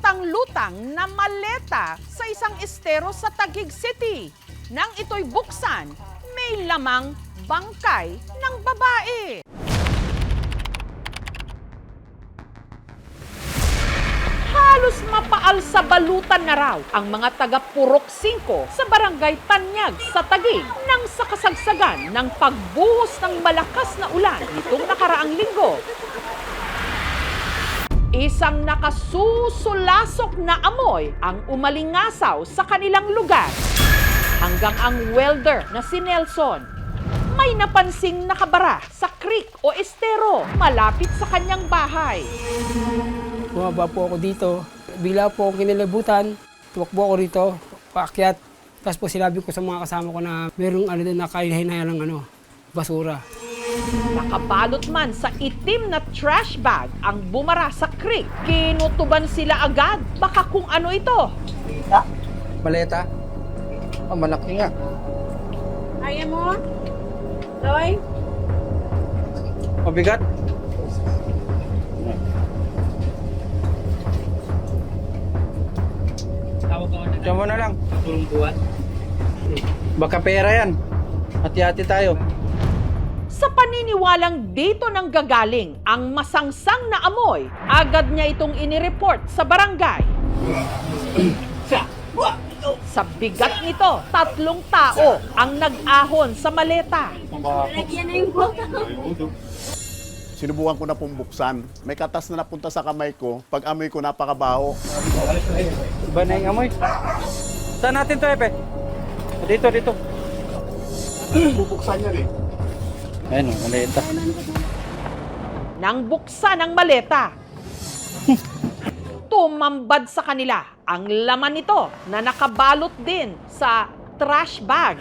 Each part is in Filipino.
lutang-lutang na maleta sa isang estero sa Taguig City. Nang ito'y buksan, may lamang bangkay ng babae. Halos mapaal sa balutan na raw ang mga taga Purok 5 sa Barangay Tanyag sa Taguig nang sa kasagsagan ng pagbuhos ng malakas na ulan nitong nakaraang linggo. Isang nakasusulasok na amoy ang umalingasaw sa kanilang lugar. Hanggang ang welder na si Nelson may napansing nakabara sa creek o estero malapit sa kanyang bahay. Bumaba po ako dito. Bigla po ako kinilibutan. Tumakbo ako rito, paakyat. Tapos po sinabi ko sa mga kasama ko na mayroong doon na kahinaya ng basura. Nakabalot man sa itim na trash bag ang bumara sa creek. Kinutuban sila agad. Baka kung ano ito. Maleta? Oh, malaki nga. Kaya mo? Loy? Mabigat? Diyan mo na lang. Baka pera yan. Hati-hati tayo. Sa paniniwalang dito nang gagaling ang masangsang na amoy, agad niya itong inireport sa barangay. Sa bigat nito, 3 tao ang nag-ahon sa maleta. Lagyan na yung bota. Sinubukan ko na pong buksan. May katas na napunta sa kamay ko. Pag amoy ko, napakabaho. Iba na yung amoy. Saan natin to, Epe? Dito, dito. Bubuksan niya rin. Ayun, maleta. Nang buksan ang maleta, tumambad sa kanila ang laman nito na nakabalot din sa trash bag.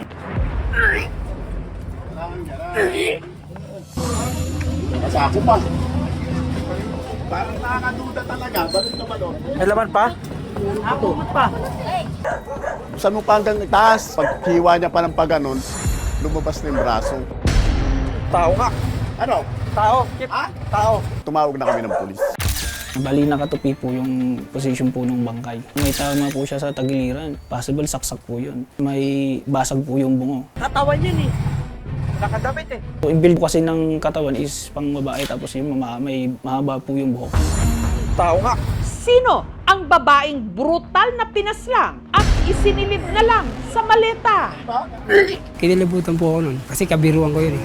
Masako pa. Parang nakakaduda talaga. Balik na balon. May laman pa? Buksan mo pa hanggang itaas. Pag hiwa niya pa ng paganon, lumabas na yung braso. Tao nga. Ano? Tao. Kip. Tao. Tumawag na kami ng pulis. Bali nakatupi po yung position po ng bangkay. May tama po siya sa tagiliran. Possible saksak po yun. May basag po yung bungo. Katawan yun eh. Nakadamit eh. So, yung build po kasi ng katawan is pang babae tapos yung may mahaba po yung buhok. Tao nga. Sino ang babaeng brutal na pinaslang at isinilid na lang sa maleta? Kinilibutan po ako nun kasi kabiruan ko yun eh.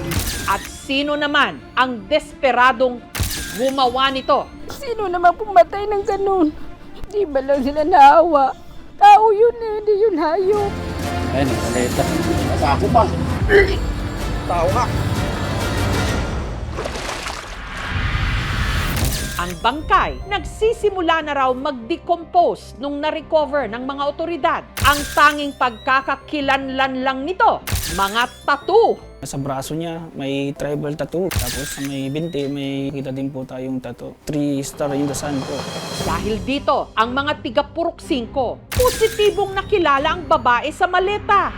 At sino naman ang desperadong gumawa nito? Sino naman pumatay ng ganun? Di ba lang sila naawa? Tao yun eh, di yun hayop. Ayun, maleta. Masako pa. Tao nga. Ang bangkay nagsisimula na raw mag-decompose nung na-recover ng mga otoridad. Ang tanging pagkakakilanlan lang nito, mga tattoo. Sa braso niya may tribal tattoo. Tapos sa may binti may kita din po tayong tattoo. 3 star in the sun po. Dahil dito, ang mga tiga Purok 5, positibong nakilala ang babae sa maleta.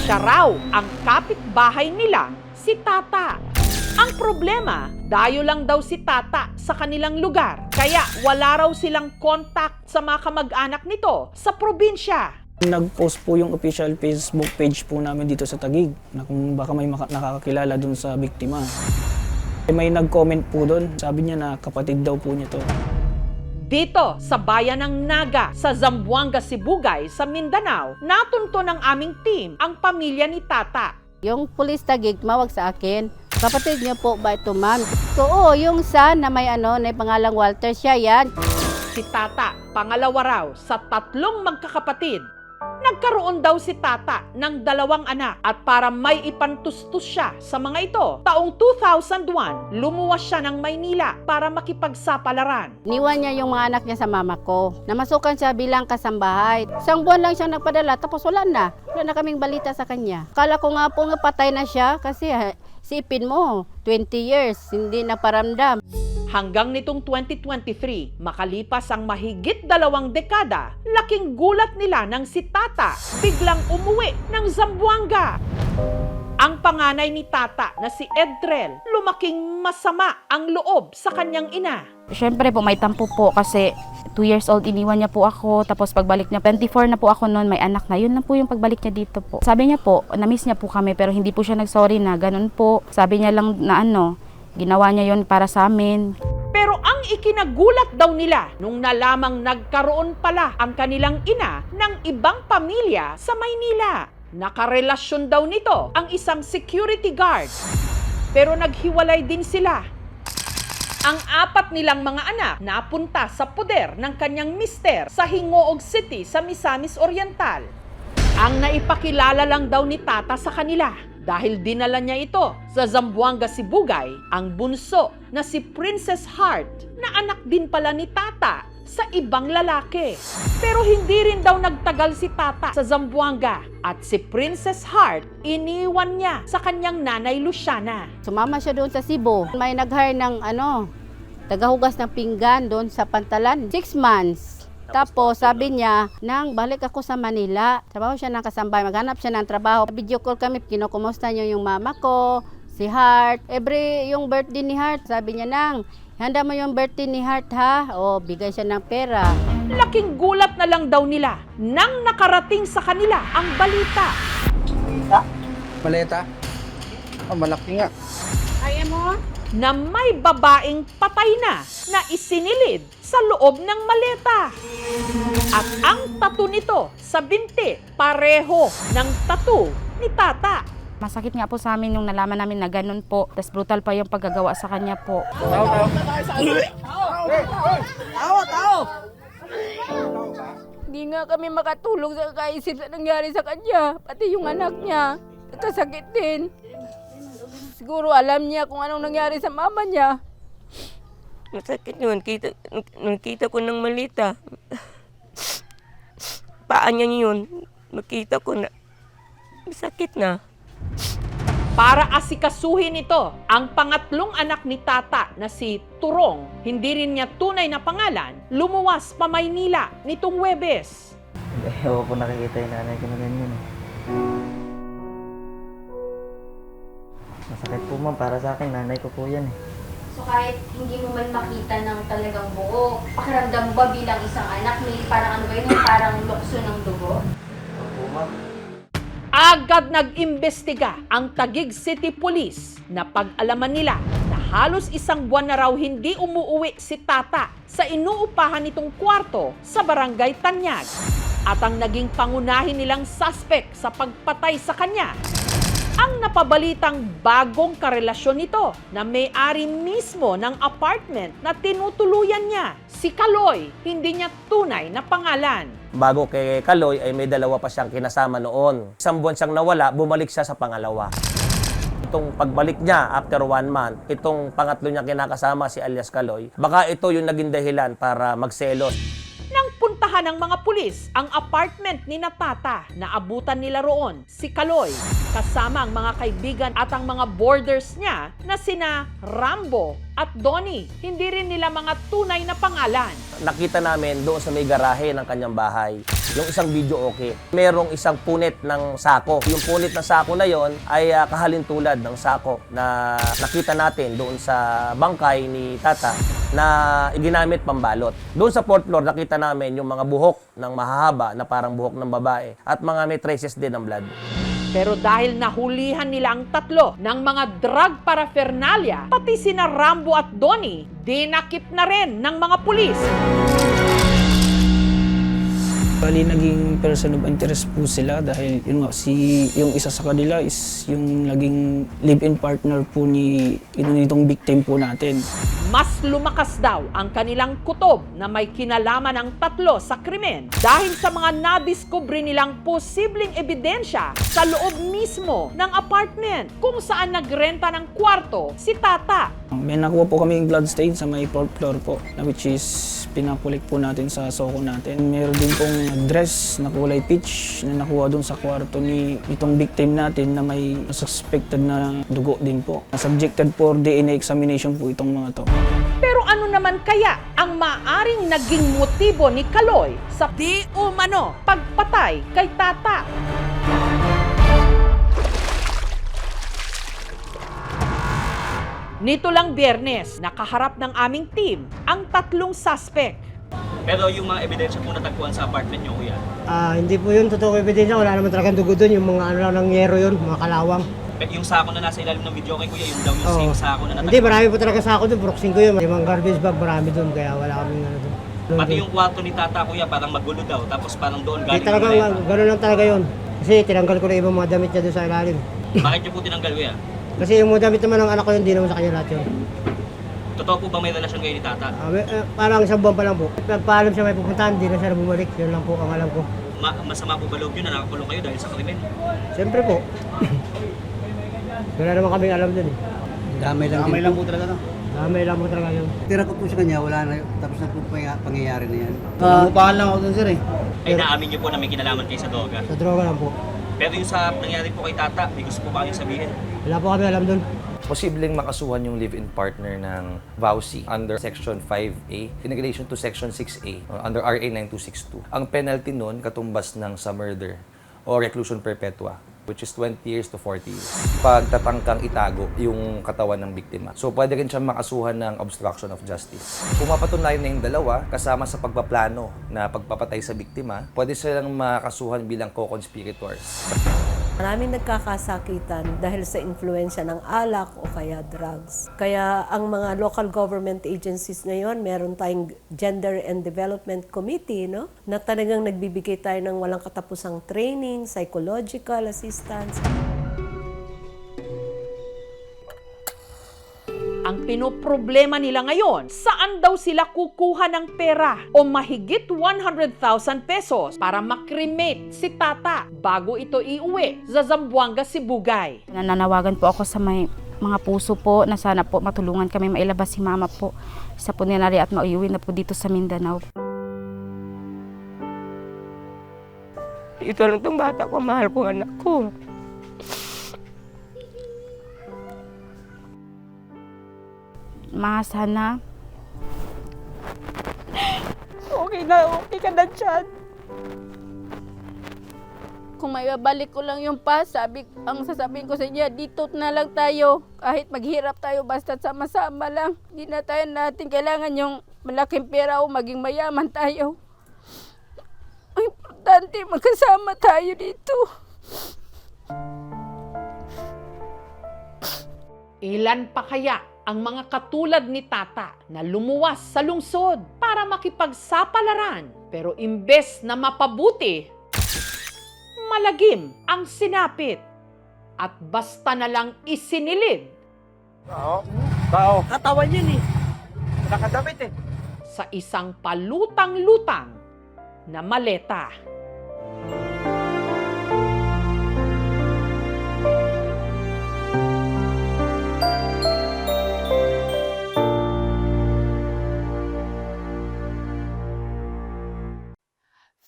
Siya raw ang kapitbahay nila, si Tata. Ang problema, dayo lang daw si Tata sa kanilang lugar. Kaya wala raw silang contact sa mga kamag-anak nito sa probinsya. Nag-post po yung official Facebook page po namin dito sa Taguig na kung baka may nakakakilala dun sa biktima. May nag-comment po dun, sabi niya na kapatid daw po niya to. Dito sa bayan ng Naga sa Zamboanga, Sibugay sa Mindanao, natunto ng aming team ang pamilya ni Tata. Yung pulis Taguig mawag sa akin, kapatid niyo po ba ito, ma'am? Oo, yung son na may na pangalang Walter, siya yan. Si Tata, pangalawa raw sa 3 magkakapatid. Nagkaroon daw si Tata ng 2 anak at para may ipantustos siya sa mga ito, taong 2001, lumuwas siya ng Maynila para makipagsapalaran. Niwan niya yung mga anak niya sa mama ko. Namasukan siya bilang kasambahay. 1 buwan lang siya nagpadala, tapos wala na. Wala na kaming balita sa kanya. Kala ko nga po nga patay na siya kasi sipin mo, 20 years, hindi na paramdam. Hanggang nitong 2023, makalipas ang mahigit 2 dekada, laking gulat nila nang si Tata biglang umuwi ng Zamboanga. Ang panganay ni Tata na si Edrel, lumaking masama ang loob sa kanyang ina. Siyempre po, may tampo po kasi 2 years old iniwan niya po ako. Tapos pagbalik niya, 24 na po ako noon, may anak na. Yun lang po yung pagbalik niya dito po. Sabi niya po, na-miss niya po kami pero hindi po siya nag-sorry na ganun po. Sabi niya lang na ginawa niya yun para sa amin. Pero ang ikinagulat daw nila nung nalamang nagkaroon pala ang kanilang ina ng ibang pamilya sa Maynila. Nakarelasyon daw nito ang isang security guard. Pero naghiwalay din sila. Ang 4 nilang mga anak napunta sa poder ng kanyang mister sa Hingoog City sa Misamis Oriental. Ang naipakilala lang daw ni Tata sa kanila dahil dinala niya ito sa Zamboanga, Sibugay, ang bunso na si Princess Heart na anak din pala ni Tata sa ibang lalaki. Pero hindi rin daw nagtagal si Tata sa Zamboanga at si Princess Heart iniwan niya sa kanyang nanay Luciana. Sumama siya doon sa Cebu. May nag-hire ng tagahugas ng pinggan doon sa Pantalan. 6 months. Tapos sabi niya, Nang, balik ako sa Manila. Trabaho siya ng kasambay, maghanap siya ng trabaho. Video call kami, kinukumusta niyo yung mama ko, si Heart. Yung birthday ni Heart, sabi niya, Nang, handa mo yung birthday ni Heart ha? O, bigay siya ng pera. Laking gulat na lang daw nila nang nakarating sa kanila ang balita. Maleta? Oh, malaki nga. Na may babaeng patay na isinilid sa loob ng maleta. At ang tattoo nito sa binti, pareho ng tattoo ni Tata. Masakit nga po sa amin yung nalaman namin na ganun po. Tapos brutal pa yung paggagawa sa kanya po. Hindi nga kami makatulong sa kaisip sa nangyari sa kanya. Pati yung anak niya, kasakit din. Siguro alam niya kung anong nangyari sa mama niya. Masakit yun. Nakita ko ng malita. Paa niya yun. Makita ko na masakit na. Para asikasuhin ito, ang pangatlong anak ni Tata na si Turong, hindi rin niya tunay na pangalan, lumuwas pa Maynila nitong Huwebes. Ewan ko nakikita yung nanay ko na ganyan. Masakit po ma'am, para sa akin, nanay ko po yan eh. So kahit hindi mo man makita ng talagang buo, pakiramdam mo ba bilang isang anak, may parang parang lukso ng dugo? Opo ma'am. Agad nag-imbestiga ang Taguig City Police na pag-alaman nila na halos 1 buwan na raw hindi umuuwi si Tata sa inuupahan nitong kwarto sa Barangay Tanyag. At ang naging pangunahin nilang suspect sa pagpatay sa kanya, ang napabalitang bagong karelasyon nito na may-ari mismo ng apartment na tinutuluyan niya, si Kaloy, hindi niya tunay na pangalan. Bago kay Kaloy ay may 2 pa siyang kinasama noon. 1 buwan siyang nawala, bumalik siya sa pangalawa. Itong pagbalik niya after 1 month, itong pangatlo niya kinakasama si alias Kaloy, baka ito yung naging dahilan para magselos. Nang puntahan ng mga pulis ang apartment ni Tata, naabutan nila roon si Kaloy, kasama ang mga kaibigan at ang mga boarders niya na sina Rambo at Donnie. Hindi rin nila mga tunay na pangalan. Nakita namin doon sa may garahe ng kanyang bahay, yung isang video okay. Merong isang punit ng sako. Yung punit ng sako na yon ay kahalintulad ng sako na nakita natin doon sa bangkay ni Tata na iginamit pambalot. Doon sa 4th floor, nakita namin yung mga buhok ng mahahaba na parang buhok ng babae at mga may traces din ng blood. Pero dahil nahulihan nila ang 3 ng mga drug paraphernalia, pati sina Rambo at Donnie, dinakip na rin ng mga pulis. Bali, naging person of interest po sila dahil yun nga, yung isa sa kanila is yung naging live-in partner po nitong victim po natin. Mas lumakas daw ang kanilang kutob na may kinalaman ang 3 sa krimen dahil sa mga nadiskubre nilang posibleng ebidensya sa loob mismo ng apartment kung saan nagrenta ng kwarto si Tata. May nakuha po kami yung blood stain sa may 4th floor po, which is pinakulik po natin sa soko natin. Meron din pong dress na kulay peach na nakuha dun sa kwarto nitong victim natin na may suspected na dugo din po. Subjected for DNA examination po itong mga to. Pero ano naman kaya ang maaring naging motibo ni Kaloy sa di umano pagpatay kay Tata? Nito lang Biyernes, nakaharap ng aming team ang 3 suspect. Pero yung mga ebidensya po natagpuan sa apartment nyo, kuya, Hindi po yun totoo ebidensya. Wala naman talagang dugo doon. Yung mga ano lang ng yero yun, mga kalawang. yung sako na nasa ilalim ng video kay kuya, yung daw yung Oo. same sako na Hindi, natagpuan. marami po talaga sa ako doon. Broxing ko yun. May mga garbage bag, marami doon. Kaya wala kaming ano doon. Pati yung kwarto ni tata, kuya, parang magulo daw, tapos parang doon Hindi galing talaga, yung maleta. gano'n lang talaga yun. Kasi tinanggal ko na ibang mga damit niya doon sa ilalim. Bakit nyo po tinanggal, kuya? Kasi yung mga damit naman ng anak ko yun, hindi naman sa kanya lahat yun. Totoo po ba may relasyon kayo ni tata? Parang isang buwan pa lang po. Nagpaalam siya may pupuntahan, hindi na siya na bumalik. Yun lang po ang alam ko. Masama po ba loob nyo na nakakulong kayo dahil sa krimen? Siyempre po. Wala naman kaming alam dun eh. Damay lang po talaga, no? Damay lang po talaga yun. Tira ko po sa kanya, wala na, tapos na po pangyayari na yan. Nangupahan lang ako dun, sir, eh. Ay naamin nyo po na may kinalaman kayo sa droga. Sa droga lang po. Pero yung sa nangyari po kay tata, may gusto po ba kayong sabihin? Wala po kami alam dun. Posibleng makasuhan yung live-in partner ng VAUSI under Section 5A in relation to Section 6A under RA 9262. Ang penalty nun katumbas ng sa murder o reclusion perpetua, which is 20 years to 40 years. Pagtatangkang itago yung katawan ng biktima. So pwede rin siyang makasuhan ng obstruction of justice. Kung mapatunayan na yung dalawa, kasama sa pagpaplano na pagpapatay sa biktima, pwede silang makasuhan bilang co-conspirators. Maraming nagkakasakitan dahil sa influensya ng alak o kaya drugs. Kaya ang mga local government agencies ngayon, meron tayong Gender and Development Committee, no? Na talagang nagbibigay tayo ng walang katapusang training, psychological assistance. Ang pinoproblema nila ngayon, saan daw sila kukuha ng pera o mahigit 100,000 pesos para makremate si tata bago ito iuwi sa Zamboanga, Sibugay. Nananawagan po ako sa may mga puso po na sana po matulungan kami mailabas si mama po sa punerarya at mauwi na po dito sa Mindanao. Ito lang itong bata ko, mahal ko anak ko. Sana Okay ka na dyan. Kung may babalik ko lang yung pass, ang sasabihin ko sa inyo, dito na lang tayo. Kahit maghirap tayo, basta sama-sama lang. Hindi na tayo natin kailangan yung malaking pera o maging mayaman tayo. Ang importante, magkasama tayo dito. Ilan pa kaya ang mga katulad ni tata na lumuwas sa lungsod para makipagsapalaran pero imbes na mapabuti, malagim ang sinapit at basta na lang isinilid Tao. Katawan yun, eh. Nakadamit, eh. sa isang palutang-lutang na maleta.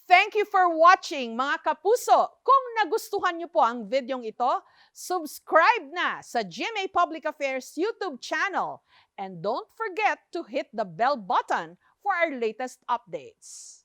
Thank you for watching, mga kapuso. Kung nagustuhan niyo po ang videong ito, subscribe na sa GMA Public Affairs YouTube channel. And don't forget to hit the bell button for our latest updates.